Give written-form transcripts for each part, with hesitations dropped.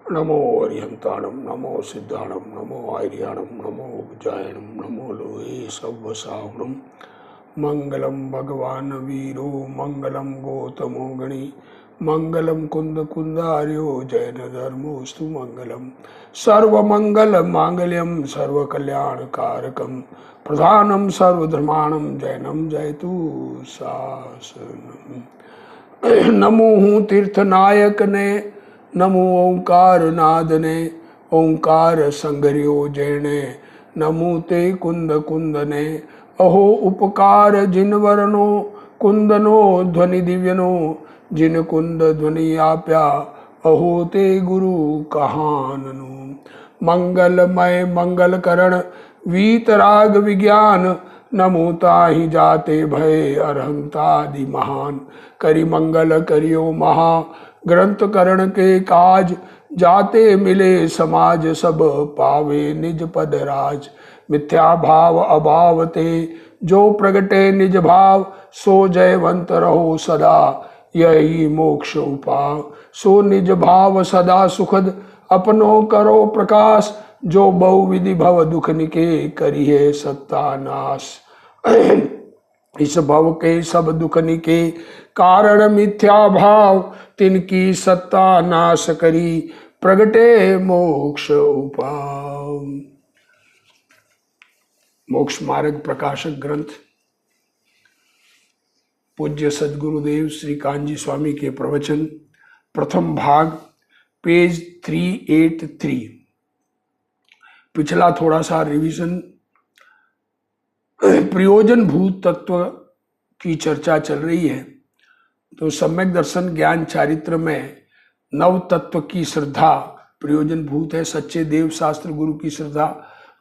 नमो अरिहंताणम, नमो सिद्धाणम, नमो आर्याणम, नमो उज्जायणम, नमो लोहे सव्वसावणम। मंगलम भगवान वीरो, मंगलम गौतमो गणी, मंगलम कुंद कुंदार्यो, जैन धर्मोस्तु मंगलम। सर्वमंगल मांगल्यम सर्वकल्याण कारकम, प्रधानम सर्वधर्माणम जैनम जयतु शासनम। नमो हूँ तीर्थनायक ने, नमो ओंकार नाद ने, ओंकार संगरियो जैने, नमो ते कुंद कुंद ने। अहो उपकार जिन वरनो, कुंदनो ध्वनि दिव्यनो, जिन कुंद ध्वनि आप्या, अहो ते गुरु कहाननु। मंगलमय मंगल करण वीतराग विज्ञान, नमो ताहि जाते भय अरहंतादि महान। करि मंगल करियो महा ग्रंथ करण के काज, जाते मिले समाज सब पावे निज पद राज। मिथ्या भाव अभाव ते जो प्रगटे निज भाव, सो जयवंत रहो सदा यही मोक्ष उपाव। सो निज भाव सदा सुखद अपनो करो प्रकाश, जो बहुविधि भव दुख निके करिए सत्यानाश। इस भव के सब दुख निके कारण मिथ्या भाव, तिनकी सत्ता नाश करी प्रगटे मोक्ष उपाव। मोक्ष मार्ग प्रकाशक ग्रंथ पूज्य सद्गुरुदेव श्री कांजी स्वामी के प्रवचन, प्रथम भाग, पेज 383। पिछला थोड़ा सा रिवीजन, प्रयोजन भूत तत्व की चर्चा चल रही है। तो सम्यक दर्शन ज्ञान चारित्र में नव तत्व की श्रद्धा प्रयोजन भूत है। सच्चे देव शास्त्र गुरु की श्रद्धा,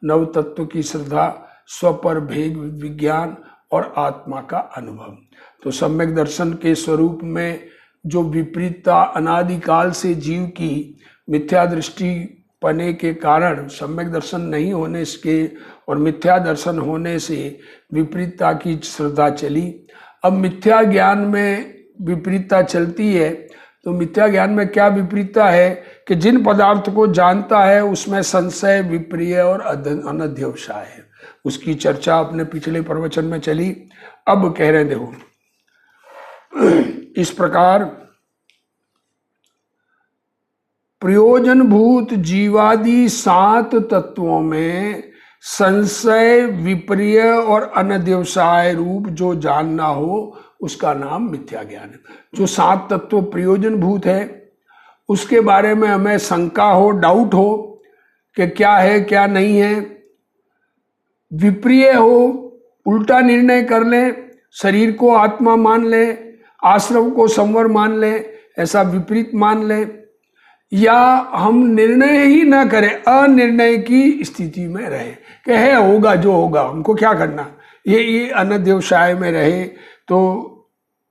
नव तत्व की श्रद्धा, स्वपर भेद विज्ञान और आत्मा का अनुभव। तो सम्यक दर्शन के स्वरूप में जो विपरीतता अनादिकाल से जीव की मिथ्या दृष्टि पने के कारण सम्यक दर्शन नहीं होने के और मिथ्या दर्शन होने से विपरीतता की श्रद्धा चली। अब मिथ्या ज्ञान में विपरीतता चलती है। तो मिथ्या ज्ञान में क्या विपरीतता है कि जिन पदार्थ को जानता है उसमें संशय, विप्रिय और अनध्यवसाय है। उसकी चर्चा अपने पिछले प्रवचन में चली। अब कह रहे देखो, इस प्रकार प्रयोजनभूत जीवादि 7 तत्वों में संशय, विपर्य और अनध्यवसाय रूप जो जानना हो उसका नाम मिथ्या ज्ञान है। जो 7 तत्व प्रयोजनभूत है उसके बारे में हमें शंका हो, डाउट हो कि क्या है क्या नहीं है, विप्रिय हो, उल्टा निर्णय कर ले, शरीर को आत्मा मान ले, आश्रम को संवर मान ले, ऐसा विपरीत मान ले, या हम निर्णय ही ना करें, अनिर्णय की स्थिति में रहे कि है होगा जो होगा, हमको क्या करना, ये अनध्यवसाय में रहे, तो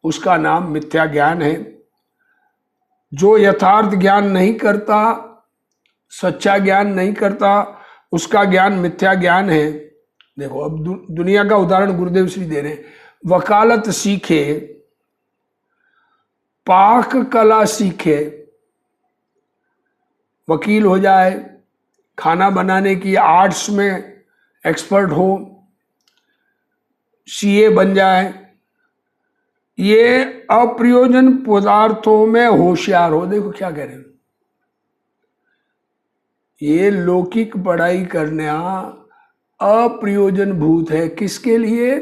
उसका नाम मिथ्या ज्ञान है। जो यथार्थ ज्ञान नहीं करता, सच्चा ज्ञान नहीं करता, उसका ज्ञान मिथ्या ज्ञान है। देखो अब दुनिया का उदाहरण गुरुदेव श्री दे रहे हैं। वकालत सीखे, पाक कला सीखे, वकील हो जाए, खाना बनाने की आर्ट्स में एक्सपर्ट हो, सीए बन जाए, ये अप्रयोजन पदार्थों में होशियार हो। देखो क्या कह रहे हैं, ये लौकिक पढ़ाई करना अप्रयोजन भूत है। किसके लिए?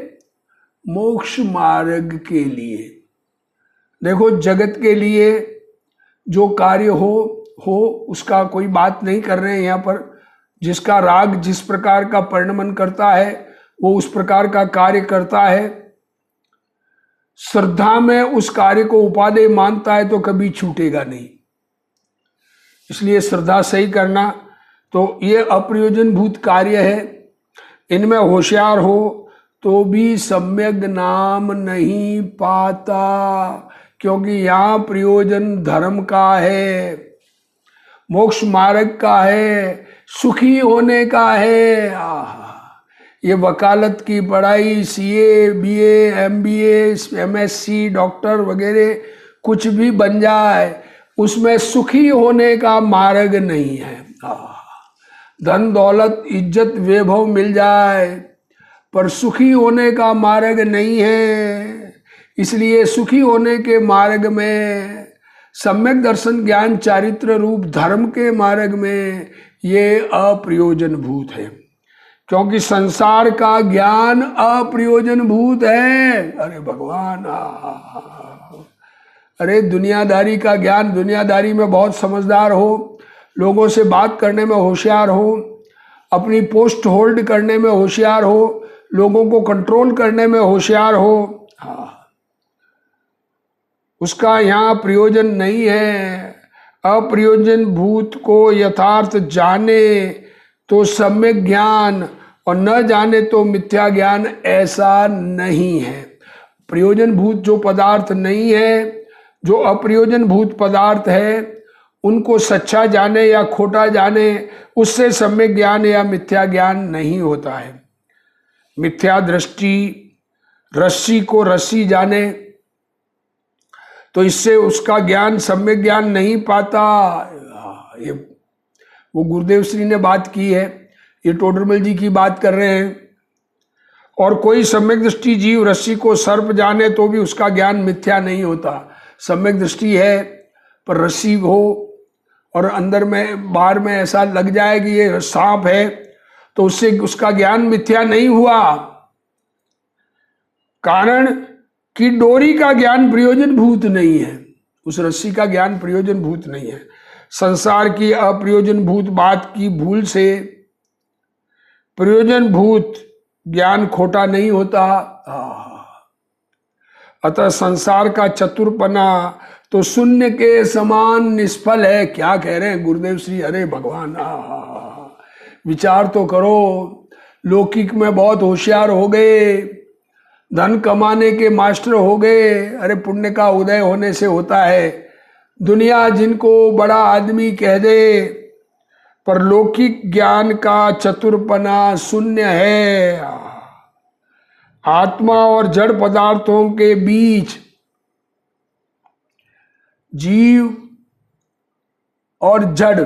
मोक्ष मार्ग के लिए। देखो जगत के लिए जो कार्य हो उसका कोई बात नहीं कर रहे हैं यहाँ पर। जिसका राग जिस प्रकार का परिणमन करता है वो उस प्रकार का कार्य करता है। श्रद्धा में उस कार्य को उपादेय मानता है तो कभी छूटेगा नहीं। इसलिए श्रद्धा सही करना, तो ये अप्रयोजन भूत कार्य है। इनमें होशियार हो तो भी सम्यक नाम नहीं पाता, क्योंकि यहाँ प्रयोजन धर्म का है, मोक्ष मार्ग का है, सुखी होने का है। ये वकालत की पढ़ाई, CA, BA, MBA, MSc, doctor वगैरह कुछ भी बन जाए, उसमें सुखी होने का मार्ग नहीं है। धन दौलत इज्जत वैभव मिल जाए पर सुखी होने का मार्ग नहीं है। इसलिए सुखी होने के मार्ग में, सम्यक दर्शन ज्ञान चारित्र रूप धर्म के मार्ग में ये अप्रयोजन भूत है, क्योंकि संसार का ज्ञान अप्रयोजन भूत है। अरे भगवान, अरे दुनियादारी का ज्ञान, दुनियादारी में बहुत समझदार हो, लोगों से बात करने में होशियार हो, अपनी पोस्ट होल्ड करने में होशियार हो, लोगों को कंट्रोल करने में होशियार हो, उसका यहाँ प्रयोजन नहीं है। अप्रयोजन भूत को यथार्थ जाने तो सम्यक ज्ञान और न जाने तो मिथ्या ज्ञान, ऐसा नहीं है। प्रयोजन भूत जो पदार्थ नहीं है, जो अप्रयोजन भूत पदार्थ है, उनको सच्चा जाने या खोटा जाने, उससे सम्यक ज्ञान या मिथ्या ज्ञान नहीं होता है। मिथ्या दृष्टि रस्सी को रस्सी जाने तो इससे उसका ज्ञान सम्यक ज्ञान नहीं पाता। ये वो गुरुदेव श्री ने बात की है, ये टोडरमल जी की बात कर रहे हैं। और कोई सम्यक दृष्टि जीव रस्सी को सर्प जाने तो भी उसका ज्ञान मिथ्या नहीं होता। सम्यक दृष्टि है पर रस्सी हो और अंदर में बाहर में ऐसा लग जाए कि ये सांप है, तो उससे उसका ज्ञान मिथ्या नहीं हुआ। कारण कि डोरी का ज्ञान प्रयोजन भूत नहीं है, उस रस्सी का ज्ञान प्रयोजन भूत नहीं है। संसार की अप्रयोजन भूत बात की भूल से प्रयोजन भूत ज्ञान खोटा नहीं होता। अतः संसार का चतुरपना तो शून्य के समान निष्फल है। क्या कह रहे हैं गुरुदेव श्री? अरे भगवान, विचार तो करो। लौकिक में बहुत होशियार हो गए, धन कमाने के मास्टर हो गए। अरे पुण्य का उदय होने से होता है। दुनिया जिनको बड़ा आदमी कह दे, पर लौकिक ज्ञान का चतुरपना शून्य है। आत्मा और जड़ पदार्थों के बीच, जीव और जड़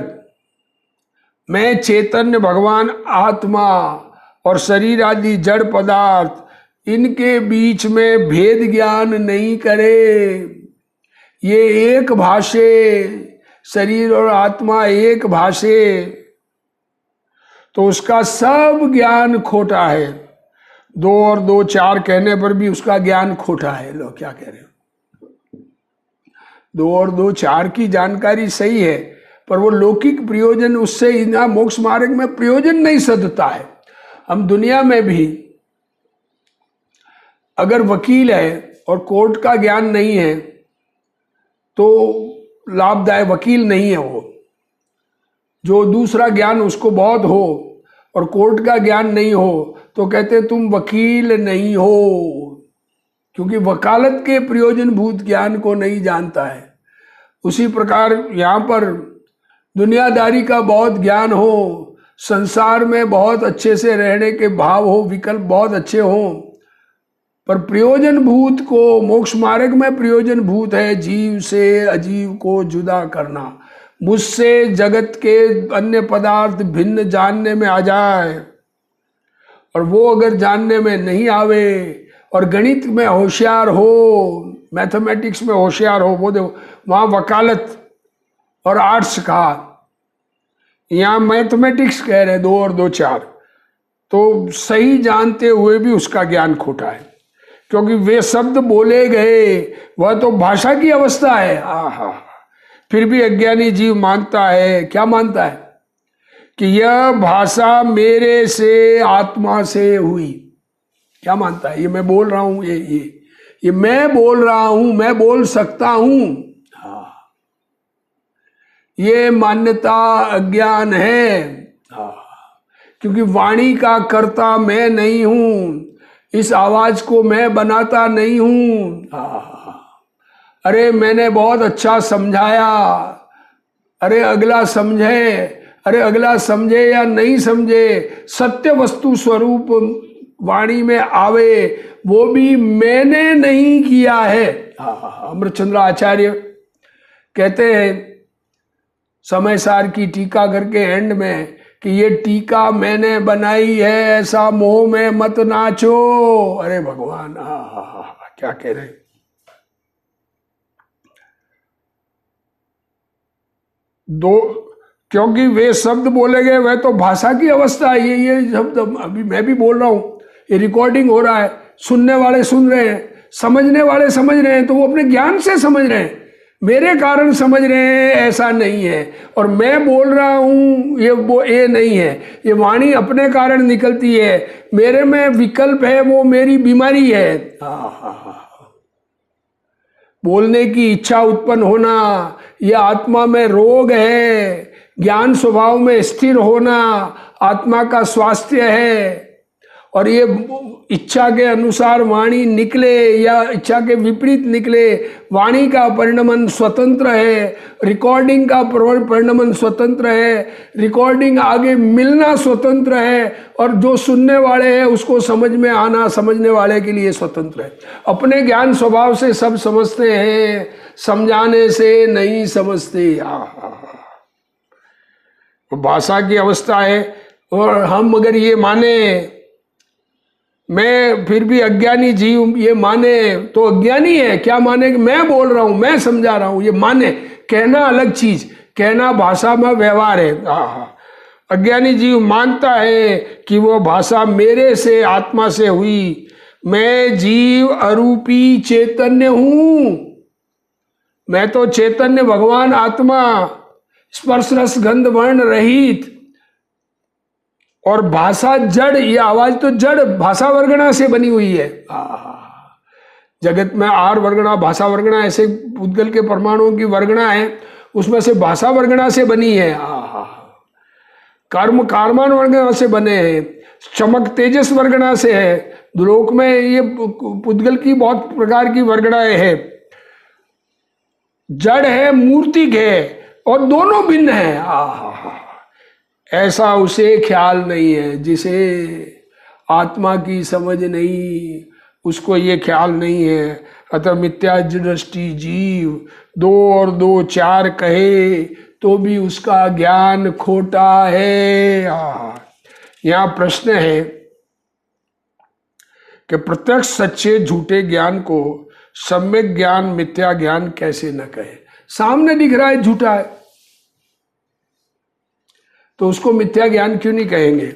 में चैतन्य भगवान आत्मा और शरीर आदि जड़ पदार्थ, इनके बीच में भेद ज्ञान नहीं करे। ये एक भाषे, शरीर और आत्मा एक भाषे, तो उसका सब ज्ञान खोटा है। 2 और 2 4 कहने पर भी उसका ज्ञान खोटा है। लो क्या कह रहे हो? 2 और 2 4 की जानकारी सही है, पर वो लौकिक प्रयोजन उससे यहाँ मोक्ष मार्ग में प्रयोजन नहीं सधता है। हम दुनिया में भी अगर वकील है और कोर्ट का ज्ञान नहीं है तो लाभदायक वकील नहीं है वो। जो दूसरा ज्ञान उसको बहुत हो और कोर्ट का ज्ञान नहीं हो तो कहते तुम वकील नहीं हो, क्योंकि वकालत के प्रयोजन भूत ज्ञान को नहीं जानता है। उसी प्रकार यहाँ पर दुनियादारी का बहुत ज्ञान हो, संसार में बहुत अच्छे से रहने के भाव हो, विकल्प बहुत अच्छे हों, पर प्रयोजन भूत को, मोक्ष मार्ग में प्रयोजन भूत है जीव से अजीव को जुदा करना। मुझसे जगत के अन्य पदार्थ भिन्न जानने में आ जाए, और वो अगर जानने में नहीं आवे और गणित में होशियार हो, मैथमेटिक्स में होशियार हो, वो देखो वहाँ वकालत और आर्ट्स कहा, यहाँ मैथमेटिक्स कह रहे 2 और 2 4, तो सही जानते हुए भी उसका ज्ञान खोटा है, क्योंकि वे शब्द बोले गए वह तो भाषा की अवस्था है। आहा, फिर भी अज्ञानी जीव मानता है, क्या मानता है? कि यह भाषा मेरे से, आत्मा से हुई। क्या मानता है? ये मैं बोल रहा हूं, ये मैं बोल रहा हूं, मैं बोल सकता हूं। ये मान्यता अज्ञान है। क्योंकि वाणी का कर्ता मैं नहीं हूं, इस आवाज को मैं बनाता नहीं हूं। अरे मैंने बहुत अच्छा समझाया, अरे अगला समझे, अरे अगला समझे या नहीं समझे, सत्य वस्तु स्वरूप वाणी में आवे, वो भी मैंने नहीं किया है। अमृतचंद्र आचार्य कहते हैं समय सार की टीका करके एंड में कि ये टीका मैंने बनाई है, ऐसा मोह में मत नाचो। अरे भगवान, क्या कह रहे। दो, क्योंकि वे शब्द बोले गए वह तो भाषा की अवस्था है। ये शब्द अभी मैं भी बोल रहा हूं, ये रिकॉर्डिंग हो रहा है, सुनने वाले सुन रहे हैं, समझने वाले समझ रहे हैं, तो वो अपने ज्ञान से समझ रहे हैं, मेरे कारण समझ रहे हैं, ऐसा नहीं है। और मैं बोल रहा हूं ये नहीं है, ये वाणी अपने कारण निकलती है, मेरे में विकल्प है, वो मेरी बीमारी है। बोलने की इच्छा उत्पन्न होना यह आत्मा में रोग है, ज्ञान स्वभाव में स्थिर होना आत्मा का स्वास्थ्य है। और ये इच्छा के अनुसार वाणी निकले या इच्छा के विपरीत निकले, वाणी का परिणमन स्वतंत्र है, रिकॉर्डिंग का परिणमन स्वतंत्र है, रिकॉर्डिंग आगे मिलना स्वतंत्र है, और जो सुनने वाले हैं उसको समझ में आना समझने वाले के लिए स्वतंत्र है। अपने ज्ञान स्वभाव से सब समझते हैं, समझाने से नहीं समझते। भाषा की अवस्था है। और हम अगर ये माने मैं फिर भी अज्ञानी जीव, ये माने तो अज्ञानी है। क्या माने कि मैं बोल रहा हूं, मैं समझा रहा हूं, ये माने। कहना अलग चीज, कहना भाषा में व्यवहार है। अज्ञानी जीव मानता है कि वो भाषा मेरे से आत्मा से हुई, मैं जीव अरूपी चैतन्य हूं, मैं तो चैतन्य भगवान आत्मा, स्पर्श रस गंध वर्ण रहित, और भाषा जड़, ये आवाज तो जड़ भाषा वर्गणा से बनी हुई है। जगत में आर वर्गणा, भाषा वर्गणा, ऐसे उद्गल के परमाणुओं की वर्गणा है, उसमें से भाषा वर्गणा से बनी है। कर्म कार्मान वर्गणा से बने हैं, चमक तेजस वर्गणा से है। लोक में ये उद्गल की बहुत प्रकार की वर्गणाएं है। जड़ है, मूर्तिक है, और दोनों भिन्न है। ऐसा उसे ख्याल नहीं है जिसे आत्मा की समझ नहीं, उसको ये ख्याल नहीं है। अतः मिथ्या दृष्टि जीव 2 और 2 4 कहे तो भी उसका ज्ञान खोटा है। यहाँ प्रश्न है कि प्रत्यक्ष सच्चे झूठे ज्ञान को सम्यक ज्ञान मिथ्या ज्ञान कैसे न कहे। सामने दिख रहा है झूठा है तो उसको मिथ्या ज्ञान क्यों नहीं कहेंगे?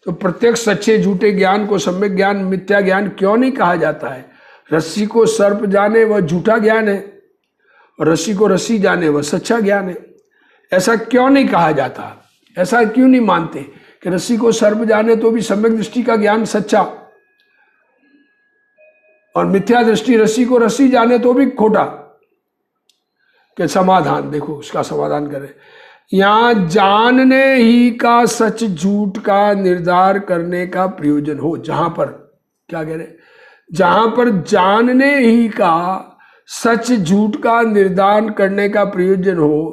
तो प्रत्यक्ष सच्चे झूठे ज्ञान को सम्यक ज्ञान मिथ्या ज्ञान क्यों नहीं कहा जाता है? रस्सी को सर्प जाने वह झूठा ज्ञान है, और रस्सी को रस्सी जाने वह सच्चा ज्ञान है। ऐसा क्यों नहीं कहा जाता? ऐसा क्यों नहीं मानते कि रस्सी को सर्प जाने तो भी सम्यक दृष्टि का ज्ञान सच्चा, और मिथ्या दृष्टि रस्सी को रस्सी जाने तो भी खोटा? कि समाधान देखो, उसका समाधान करें। यहां जानने ही का सच झूठ का निर्धार करने का प्रयोजन हो, जहां पर क्या कह रहे, जहां पर जानने ही का सच झूठ का निर्धारण करने का प्रयोजन हो,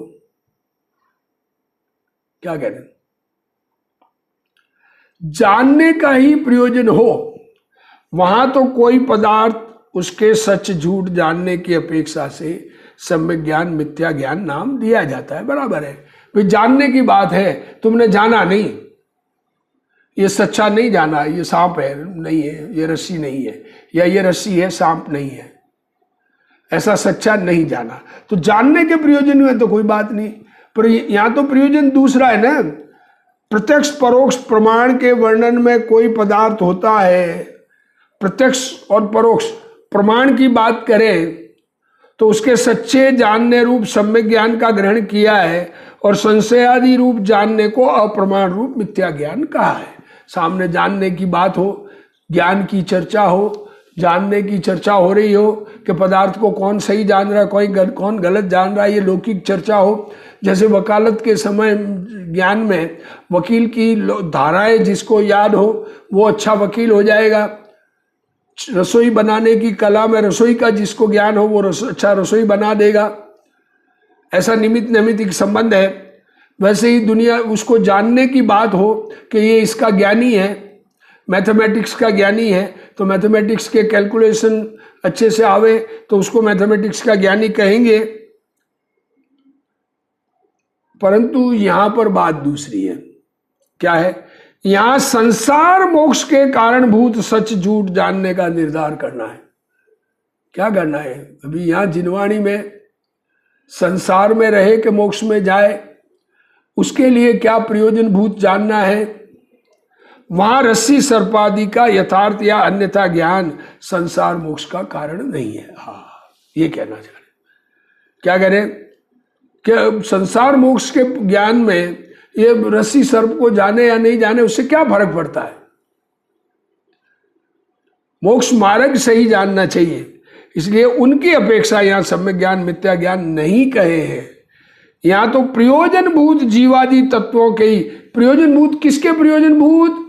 क्या कह रहे, जानने का ही प्रयोजन हो, वहां तो कोई पदार्थ उसके सच झूठ जानने की अपेक्षा से सम्यक ज्ञान मिथ्या ज्ञान नाम दिया जाता है। बराबर है भाई, जानने की बात है, तुमने जाना नहीं, ये सच्चा नहीं जाना, ये सांप है नहीं है, ये रस्सी नहीं है, या ये रस्सी है सांप नहीं है, ऐसा सच्चा नहीं जाना। तो जानने के प्रयोजन में तो कोई बात नहीं, पर यहां तो प्रयोजन दूसरा है ना। प्रत्यक्ष परोक्ष प्रमाण के वर्णन में कोई पदार्थ होता है, प्रत्यक्ष और परोक्ष प्रमाण की बात करें तो उसके सच्चे जानने रूप सम्यक ज्ञान का ग्रहण किया है, और संशयादि रूप जानने को अप्रमाण रूप मिथ्या ज्ञान कहा है। सामने जानने की बात हो, ज्ञान की चर्चा हो, जानने की चर्चा हो रही हो कि पदार्थ को कौन सही जान रहा है, कौन गलत जान रहा है, ये लौकिक चर्चा हो। जैसे वकालत के समय ज्ञान में वकील की धाराएं जिसको याद हो वो अच्छा वकील हो जाएगा, रसोई बनाने की कला में रसोई का जिसको ज्ञान हो वो अच्छा रसोई बना देगा। ऐसा निमित्त नैमित्तिक संबंध है। वैसे ही दुनिया उसको जानने की बात हो कि ये इसका ज्ञानी है, मैथमेटिक्स का ज्ञानी है, तो मैथमेटिक्स के कैलकुलेशन अच्छे से आवे तो उसको मैथमेटिक्स का ज्ञानी कहेंगे। परंतु यहां पर बात दूसरी है। क्या है? यहां संसार मोक्ष के कारणभूत सच झूठ जानने का निर्धार करना है। क्या करना है? अभी यहां जिनवाणी में संसार में रहे कि मोक्ष में जाए, उसके लिए क्या प्रयोजन भूत जानना है। वहां रस्सी सर्पादि का यथार्थ या अन्यथा ज्ञान संसार मोक्ष का कारण नहीं है। हाँ, ये कहना चाह रहे। क्या करें कि संसार मोक्ष के ज्ञान में ये रस्सी सर्प को जाने या नहीं जाने उससे क्या फर्क पड़ता है। मोक्ष मार्ग सही जानना चाहिए। इसलिए उनकी अपेक्षा यहां सम्यक ज्ञान मिथ्या ज्ञान नहीं कहे हैं। यहां तो प्रयोजन भूत जीवादि तत्वों के ही प्रयोजन भूत। किसके प्रयोजन भूत?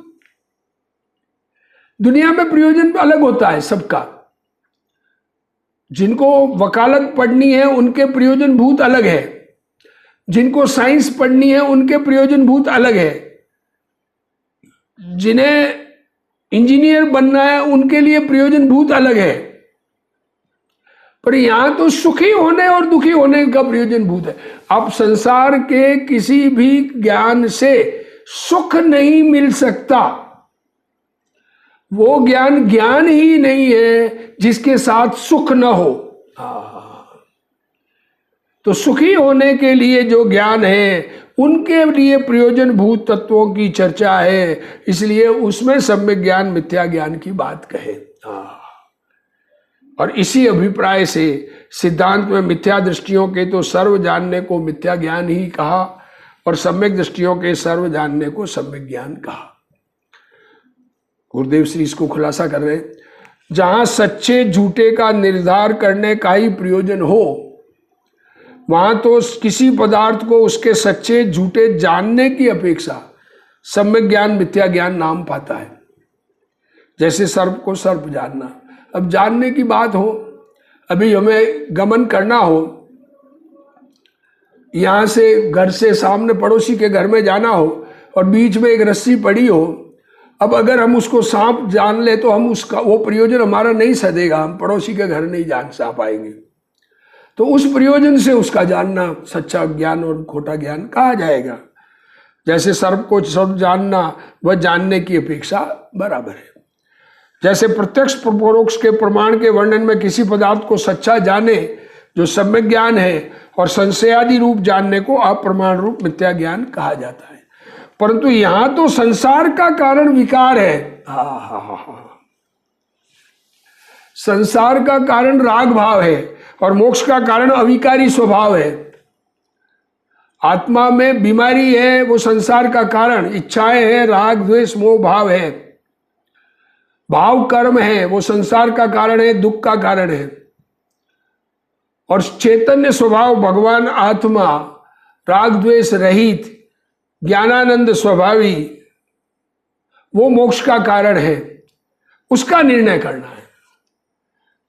दुनिया में प्रयोजन अलग होता है सबका। जिनको वकालत पढ़नी है उनके प्रयोजन भूत अलग है, जिनको साइंस पढ़नी है उनके प्रयोजन भूत अलग है, जिन्हें इंजीनियर बनना है उनके लिए प्रयोजन भूत अलग है। पर यहां तो सुखी होने और दुखी होने का प्रयोजन भूत है। अब संसार के किसी भी ज्ञान से सुख नहीं मिल सकता। वो ज्ञान ज्ञान ही नहीं है जिसके साथ सुख न हो। तो सुखी होने के लिए जो ज्ञान है उनके लिए प्रयोजन भूत तत्वों की चर्चा है। इसलिए उसमें सम्यक ज्ञान मिथ्या ज्ञान की बात कहे। और इसी अभिप्राय से सिद्धांत में मिथ्या दृष्टियों के तो सर्व जानने को मिथ्या ज्ञान ही कहा और सम्यक दृष्टियों के सर्व जानने को सम्यक ज्ञान कहा। गुरुदेव श्री इसको खुलासा कर रहे हैं। जहां सच्चे झूठे का निर्धार करने का ही प्रयोजन हो, वहां तो किसी पदार्थ को उसके सच्चे झूठे जानने की अपेक्षा सम्यक ज्ञान मिथ्या ज्ञान नाम पाता है। जैसे सर्प को सर्प जानना। अब जानने की बात हो, अभी हमें गमन करना हो, यहां से घर से सामने पड़ोसी के घर में जाना हो और बीच में एक रस्सी पड़ी हो, अब अगर हम उसको सांप जान ले तो हम उसका वो प्रयोजन हमारा नहीं सधेगा, हम पड़ोसी के घर नहीं जान सा पाएंगे। तो उस प्रयोजन से उसका जानना सच्चा ज्ञान और खोटा ज्ञान कहा जाएगा। जैसे सर्प को सर्प जानना वह जानने की अपेक्षा बराबर है। जैसे प्रत्यक्ष परोक्ष के प्रमाण के वर्णन में किसी पदार्थ को सच्चा जाने जो सम्यक ज्ञान है, और संशयादि रूप जानने को अप्रमाण रूप मिथ्या ज्ञान कहा जाता है। परंतु यहां तो संसार का कारण विकार है। संसार का कारण राग भाव है और मोक्ष का कारण अविकारी स्वभाव है। आत्मा में बीमारी है, वो संसार का कारण इच्छाएं है, राग द्वेष मोह भाव है। भाव कर्म है, वो संसार का कारण है, दुख का कारण है। और चैतन्य स्वभाव भगवान आत्मा राग द्वेष रहित ज्ञानानंद स्वभावी, वो मोक्ष का कारण है। उसका निर्णय करना है।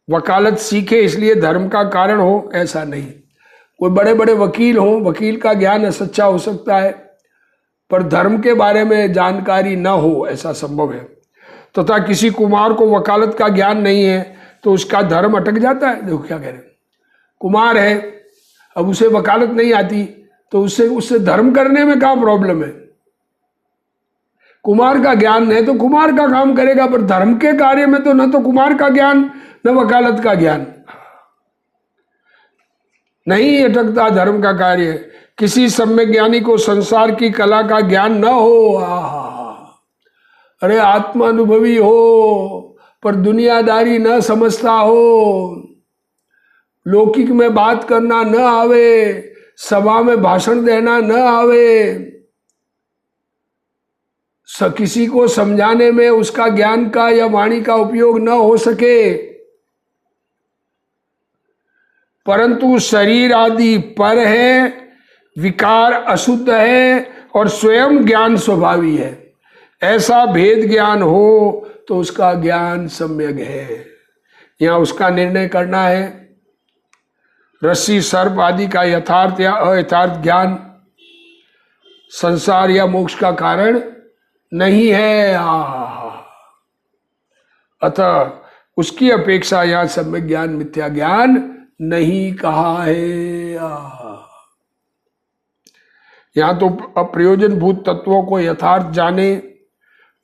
वकालत सीखे इसलिए धर्म का कारण हो ऐसा नहीं। कोई बड़े बड़े वकील हो, वकील का ज्ञान सच्चा हो सकता है पर धर्म के बारे में जानकारी ना हो ऐसा संभव है। तथा किसी कुमार को वकालत का ज्ञान नहीं है तो उसका धर्म अटक जाता है। देखो क्या कह रहे हैं, कुमार है, अब उसे वकालत नहीं आती तो उससे धर्म करने में क्या प्रॉब्लम है। कुमार का ज्ञान है तो कुमार का काम करेगा, पर धर्म के कार्य में तो न तो कुमार का ज्ञान न वकालत का ज्ञान, नहीं अटकता धर्म का कार्य। किसी सम्यक ज्ञानी को संसार की कला का ज्ञान न हो, अरे आत्मानुभवी हो पर दुनियादारी न समझता हो, लौकिक में बात करना न आवे, सभा में भाषण देना न आवे, किसी को समझाने में उसका ज्ञान का या वाणी का उपयोग न हो सके, परंतु शरीर आदि पर है, विकार अशुद्ध है और स्वयं ज्ञान स्वभावी है, ऐसा भेद ज्ञान हो तो उसका ज्ञान सम्यक है। यहाँ उसका निर्णय करना है। रस्सी सर्प आदि का यथार्थ या अयथार्थ ज्ञान संसार या मोक्ष का कारण नहीं है। अतः उसकी अपेक्षा यहाँ सम्यक ज्ञान मिथ्या ज्ञान नहीं कहा है। यहाँ तो अप्रयोजनभूत तत्वों को यथार्थ जाने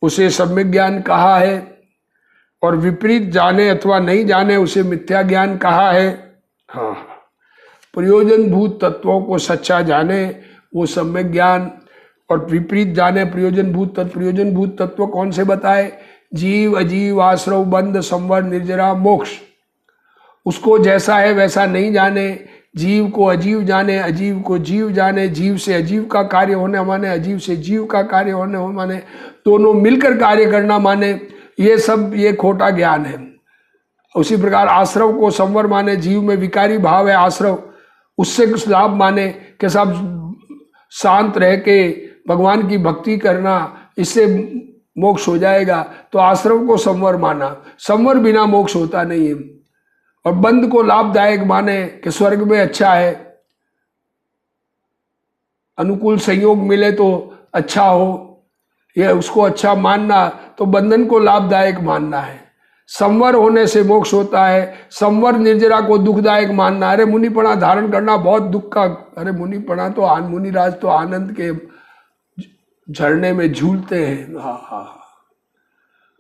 उसे सम्यक ज्ञान कहा है, और विपरीत जाने अथवा नहीं जाने उसे मिथ्या ज्ञान कहा है। हाँ, प्रयोजनभूत तत्वों को सच्चा जाने वो सम्यक ज्ञान, और विपरीत जाने प्रयोजनभूत तत्व कौन से बताए? जीव, अजीव, आश्रव, बंध, संवर, निर्जरा, मोक्ष। उसको जैसा है वैसा नहीं जाने, जीव को अजीव जाने, अजीव को जीव जाने, जीव से अजीव का कार्य होने माने, अजीव से जीव का कार्य होने माने, दोनों मिलकर कार्य करना माने, ये खोटा ज्ञान है। उसी प्रकार आश्रव को संवर माने, जीव में विकारी भाव है आश्रव, उससे कुछ लाभ माने कि सब शांत रह के भगवान की भक्ति करना, इससे मोक्ष हो जाएगा, तो आश्रव को संवर माना। संवर बिना मोक्ष होता नहीं है। और बंध को लाभदायक माने कि स्वर्ग में अच्छा है, अनुकूल संयोग मिले तो अच्छा हो, यह उसको अच्छा मानना, तो बंधन को लाभदायक मानना है। संवर होने से मोक्ष होता है, संवर निर्जरा को दुखदायक मानना। अरे मुनिपणा धारण करना बहुत दुख का, अरे मुनिपणा तो मुनिराज तो आनंद के झरने में झूलते हैं। हाँ हाँ,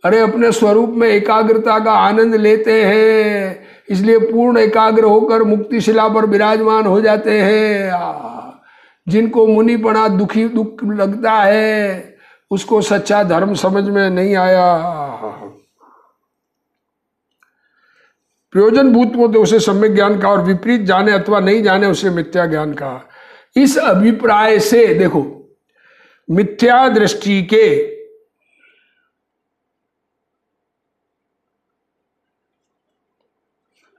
अरे अपने स्वरूप में एकाग्रता का आनंद लेते हैं, इसलिए पूर्ण एकाग्र होकर मुक्ति शिला पर विराजमान हो जाते हैं। जिनको मुनिपणा दुख लगता है उसको सच्चा धर्म समझ में नहीं आया। प्रयोजनभूत को तो उसे सम्यक ज्ञान कहा, और विपरीत जाने अथवा नहीं जाने उसे मिथ्या ज्ञान कहा। इस अभिप्राय से देखो, मिथ्या दृष्टि के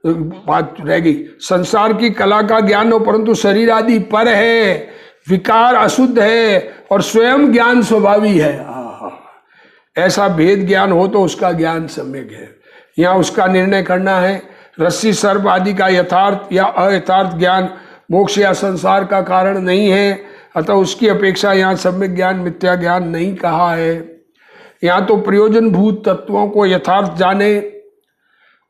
बात रह गई, संसार की कला का ज्ञान हो परंतु शरीर आदि पर है, विकार अशुद्ध है और स्वयं ज्ञान स्वभावी है। ऐसा भेद ज्ञान हो तो उसका ज्ञान सम्यक है। यहाँ उसका निर्णय करना है। रस्सी सर्प आदि का यथार्थ या अयथार्थ ज्ञान मोक्ष या संसार का कारण नहीं है, अतः उसकी अपेक्षा यहाँ सम्यक ज्ञान मिथ्या ज्ञान नहीं कहा है। यहाँ तो प्रयोजनभूत तत्वों को यथार्थ जाने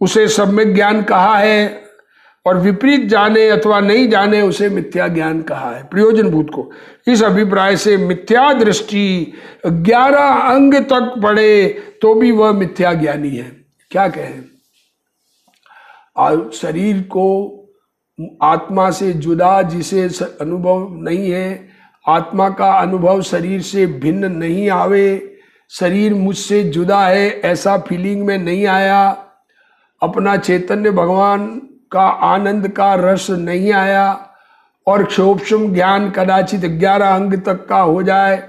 उसे सम्यक ज्ञान कहा है, और विपरीत जाने अथवा नहीं जाने उसे मिथ्या ज्ञान कहा है, प्रयोजनभूत को। इस अभिप्राय से मिथ्या दृष्टि 11 अंग तक पढ़े तो भी वह मिथ्या ज्ञानी है। क्या कहें, शरीर को आत्मा से जुदा जिसे अनुभव नहीं है, आत्मा का अनुभव शरीर से भिन्न नहीं आवे, शरीर मुझसे जुदा है ऐसा फीलिंग में नहीं आया, अपना चैतन्य भगवान का आनंद का रस नहीं आया, और क्षोभम ज्ञान कदाचित 11 अंग तक का हो जाए।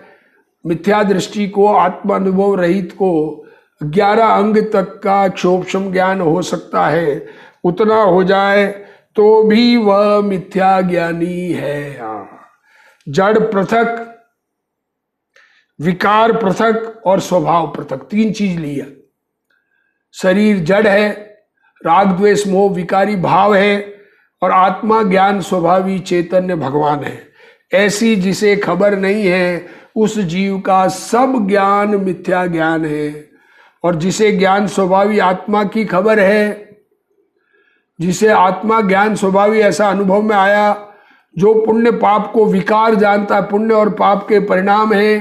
मिथ्या दृष्टि को, आत्मानुभव रहित को 11 अंग तक का क्षोभम ज्ञान हो सकता है, उतना हो जाए तो भी वह मिथ्या ज्ञानी है। जड़ पृथक, विकार पृथक और स्वभाव पृथक, 3 चीज लिया। शरीर जड़ है, राग द्वेष मोह विकारी भाव है, और आत्मा ज्ञान स्वभावी चैतन्य भगवान है। ऐसी जिसे खबर नहीं है उस जीव का सब ज्ञान मिथ्या ज्ञान है, और जिसे ज्ञान स्वभावी आत्मा की खबर है, जिसे आत्मा ज्ञान स्वभावी ऐसा अनुभव में आया, जो पुण्य पाप को विकार जानता है, पुण्य और पाप के परिणाम है,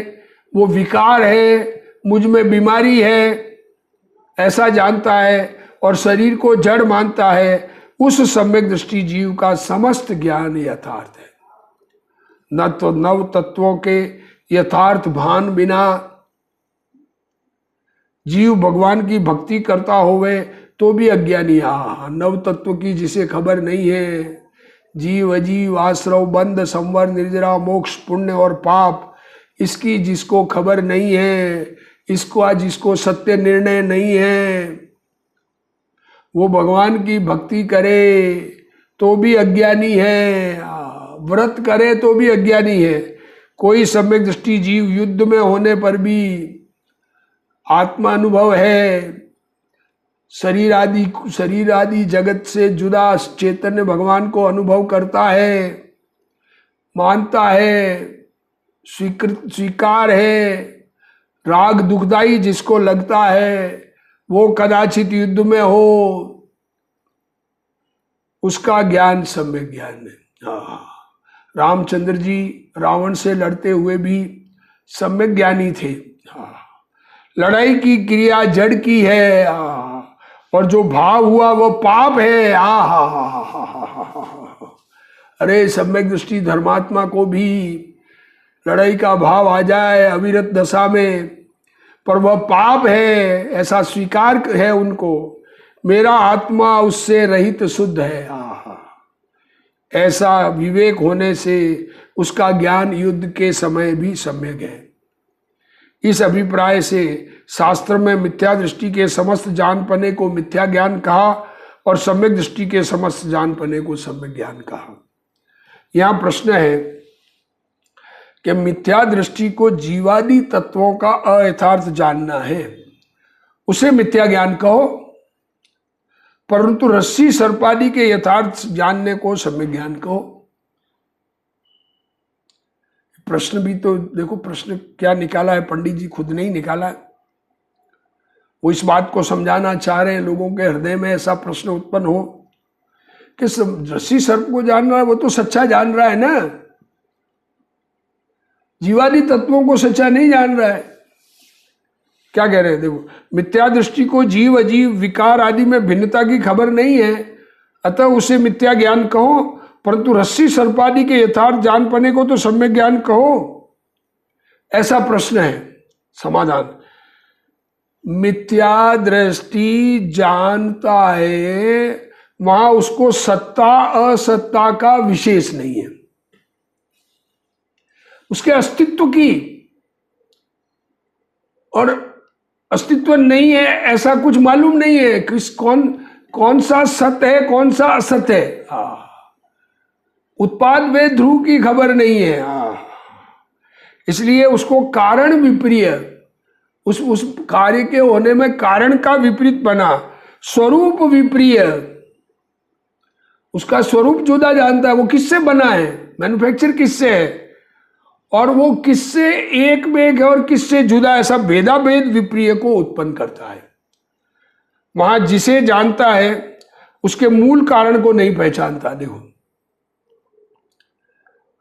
वो विकार है, मुझ में बीमारी है ऐसा जानता है, और शरीर को जड़ मानता है, उस सम्यक दृष्टि जीव का समस्त ज्ञान यथार्थ है। न तो नव तत्वों के यथार्थ भान बिना जीव भगवान की भक्ति करता होवे तो भी अज्ञानी। नव तत्व की जिसे खबर नहीं है, जीव अजीव आश्रव बंध संवर निर्जरा मोक्ष पुण्य और पाप, इसकी जिसको खबर नहीं है, जिसको सत्य निर्णय नहीं है, वो भगवान की भक्ति करे तो भी अज्ञानी है, व्रत करे तो भी अज्ञानी है। कोई सम्यक दृष्टि जीव युद्ध में होने पर भी आत्मा अनुभव है, शरीर आदि जगत से जुदा चैतन्य भगवान को अनुभव करता है, मानता है, स्वीकार है। राग दुखदाई जिसको लगता है वो कदाचित युद्ध में हो, उसका ज्ञान सम्यक ज्ञान है। रामचंद्र जी रावण से लड़ते हुए भी सम्यक ज्ञानी थे। हाँ, लड़ाई की क्रिया जड़ की है, और जो भाव हुआ वो पाप है। अरे सम्यक दृष्टि धर्मात्मा को भी लड़ाई का भाव आ जाए अविरत दशा में, पर वह पाप है, ऐसा स्वीकार है उनको। मेरा आत्मा उससे रहित शुद्ध है। ऐसा विवेक होने से उसका ज्ञान युद्ध के समय भी सम्यक है। इस अभिप्राय से शास्त्र में मिथ्या दृष्टि के समस्त जानपने को मिथ्या ज्ञान कहा और सम्यक दृष्टि के समस्त जानपने को सम्यक ज्ञान कहा। यहां प्रश्न है कि मिथ्या दृष्टि को जीवादि तत्वों का अयथार्थ जानना है, उसे मिथ्या ज्ञान कहो, परंतु रस्सी सर्पादि के यथार्थ जानने को सम्यक ज्ञान कहो। प्रश्न भी तो देखो, प्रश्न क्या निकाला है, पंडित जी खुद नहीं निकाला है। वो इस बात को समझाना चाह रहे हैं लोगों के हृदय में ऐसा प्रश्न उत्पन्न हो कि रस्सी सर्प को जान रहा है, वो तो सच्चा जान रहा है ना, जीवादि तत्वों को सच्चा नहीं जान रहा है। क्या कह रहे हैं, देखो, मिथ्या दृष्टि को जीव अजीव विकार आदि में भिन्नता की खबर नहीं है, अतः उसे मिथ्या ज्ञान कहो, परंतु रस्सी सर्पादि के यथार्थ जान पाने को तो सम्यक ज्ञान कहो। ऐसा प्रश्न है। समाधान, मिथ्या दृष्टि जानता है, वहां उसको सत्ता असत्ता का विशेष नहीं है, उसके अस्तित्व की और अस्तित्व नहीं है ऐसा कुछ मालूम नहीं है। कौन सा सत्य है कौन सा असत्य है, उत्पाद वे ध्रुव की खबर नहीं है। इसलिए उसको कारण विपरीय, उस कार्य के होने में कारण का विपरीत बना, स्वरूप विपरीय, उसका स्वरूप जुदा जानता है। वो किससे बना है, मैन्युफैक्चर किससे है, और वो किससे एक में है और किससे जुदा, ऐसा भेदा भेद विप्रिय को उत्पन्न करता है। वहां जिसे जानता है उसके मूल कारण को नहीं पहचानता। देखो,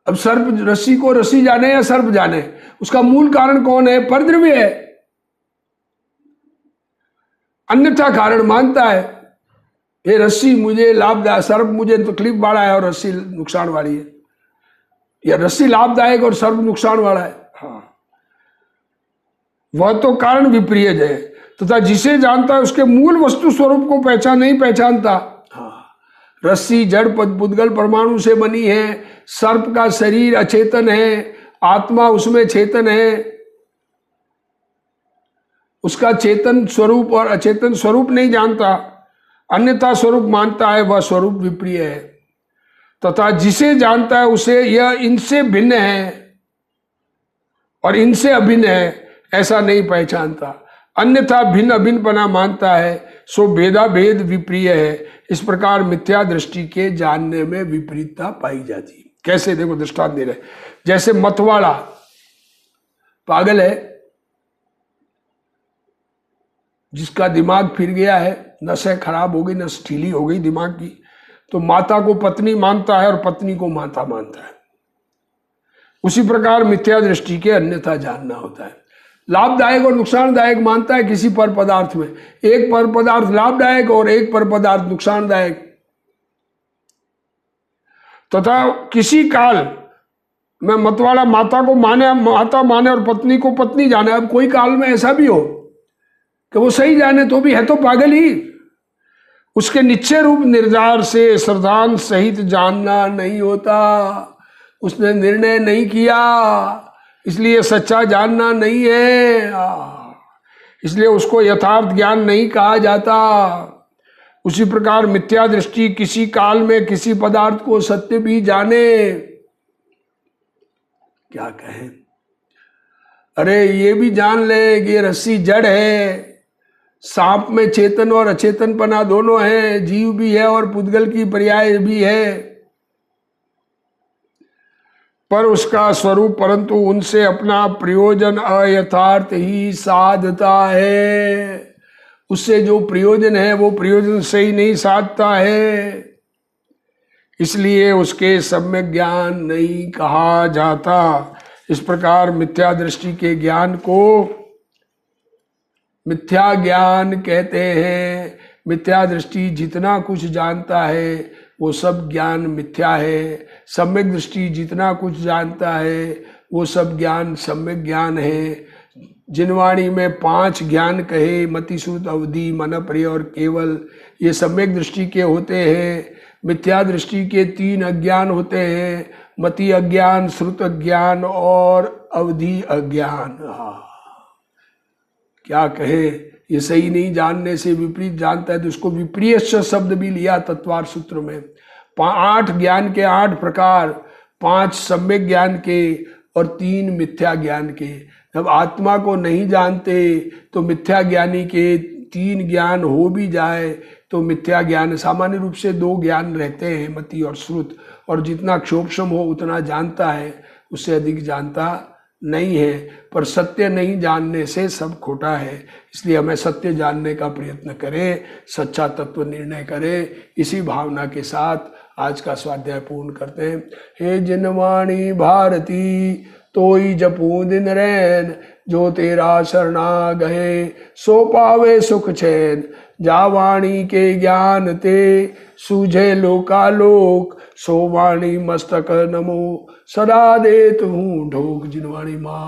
अब सर्प रस्सी को रस्सी जाने या सर्प जाने, उसका मूल कारण कौन है, परद्रव्य है, अन्यथा कारण मानता है। ये रस्सी मुझे लाभदायक, सर्प मुझे तकलीफ वाला है और रस्सी नुकसान वाली है, या रस्सी लाभदायक और सर्प नुकसान वाला है। वह तो कारण विपरीत है, तथा जिसे जानता है उसके मूल वस्तु स्वरूप को नहीं पहचानता। रस्सी जड़ पुद्गल परमाणु से बनी है, सर्प का शरीर अचेतन है, आत्मा उसमें चेतन है, उसका चेतन स्वरूप और अचेतन स्वरूप नहीं जानता, अन्यथा स्वरूप मानता है, वह स्वरूप विपरीत है। तथा जिसे जानता है उसे यह इनसे भिन्न है और इनसे अभिन्न है ऐसा नहीं पहचानता, अन्यथा भिन्न अभिन्नपना मानता है, सो भेदा भेद विपरीय है। इस प्रकार मिथ्या दृष्टि के जानने में विपरीतता पाई जाती है। कैसे, देखो दृष्टांत दे रहे, जैसे मतवाला पागल है, जिसका दिमाग फिर गया है, नसें खराब हो गई, नस ढीली हो गई दिमाग की, तो माता को पत्नी मानता है और पत्नी को माता मानता है। उसी प्रकार मिथ्या दृष्टि के अन्यथा जानना होता है। लाभदायक और नुकसानदायक मानता है किसी पर पदार्थ में, एक पर पदार्थ लाभदायक और एक पर पदार्थ नुकसानदायक। तथा किसी काल में मतवाला माता को माता माने और पत्नी को पत्नी जाने। अब कोई काल में ऐसा भी हो कि वो सही जाने तो भी है तो पागल ही, उसके निश्चय रूप निर्धार से श्रद्धांत सहित जानना नहीं होता। उसने निर्णय नहीं किया, इसलिए सच्चा जानना नहीं है, इसलिए उसको यथार्थ ज्ञान नहीं कहा जाता। उसी प्रकार मिथ्या दृष्टि किसी काल में किसी पदार्थ को सत्य भी जाने। क्या कहें, अरे ये भी जान ले कि ये रस्सी जड़ है, सांप में चेतन और अचेतनपना दोनों है, जीव भी है और पुद्गल की पर्याय भी है, पर उसका स्वरूप परंतु उनसे अपना प्रयोजन अयथार्थ ही साधता है। उससे जो प्रयोजन है वो प्रयोजन से ही नहीं साधता है। इसलिए उसके सम्यक ज्ञान नहीं कहा जाता। इस प्रकार मिथ्या दृष्टि के ज्ञान को मिथ्या ज्ञान कहते हैं। मिथ्या दृष्टि जितना कुछ जानता है वो सब ज्ञान मिथ्या है। सम्यक दृष्टि जितना कुछ जानता है वो सब ज्ञान सम्यक ज्ञान है। जिनवाणी में 5 ज्ञान कहे, मति, श्रुत, अवधि, मन, प्रिय और केवल, ये सम्यक दृष्टि के होते हैं। मिथ्या दृष्टि के 3 अज्ञान होते हैं, मति अज्ञान, श्रुत अज्ञान और अवधि अज्ञान। क्या कहे, ये सही नहीं जानने से विपरीत जानता है तो उसको विप्रियस्य शब्द भी लिया तत्वार सूत्र में। 8 ज्ञान के 8 प्रकार, 5 सम्यक ज्ञान के और 3 मिथ्या ज्ञान के। जब आत्मा को नहीं जानते तो मिथ्या ज्ञानी के 3 ज्ञान हो भी जाए तो मिथ्या ज्ञान, सामान्य रूप से 2 ज्ञान रहते हैं, मति और श्रुत, और जितना क्षोभसम हो उतना जानता है, उससे अधिक जानता नहीं है। पर सत्य नहीं जानने से सब खोटा है, इसलिए हमें सत्य जानने का प्रयत्न करें, सच्चा तत्व निर्णय करें। इसी भावना के साथ आज का स्वाध्याय पूर्ण करते हैं। हे जिनवाणी भारती तोई जपू दिन रैन, जो तेरा शरणा गए सो पावे सुख चैन। जा वाणी के ज्ञान ते सूझे लोकालोक, सो वाणी मस्तक नमो सदा देत हूँ ढोक। जिनवाणी माँ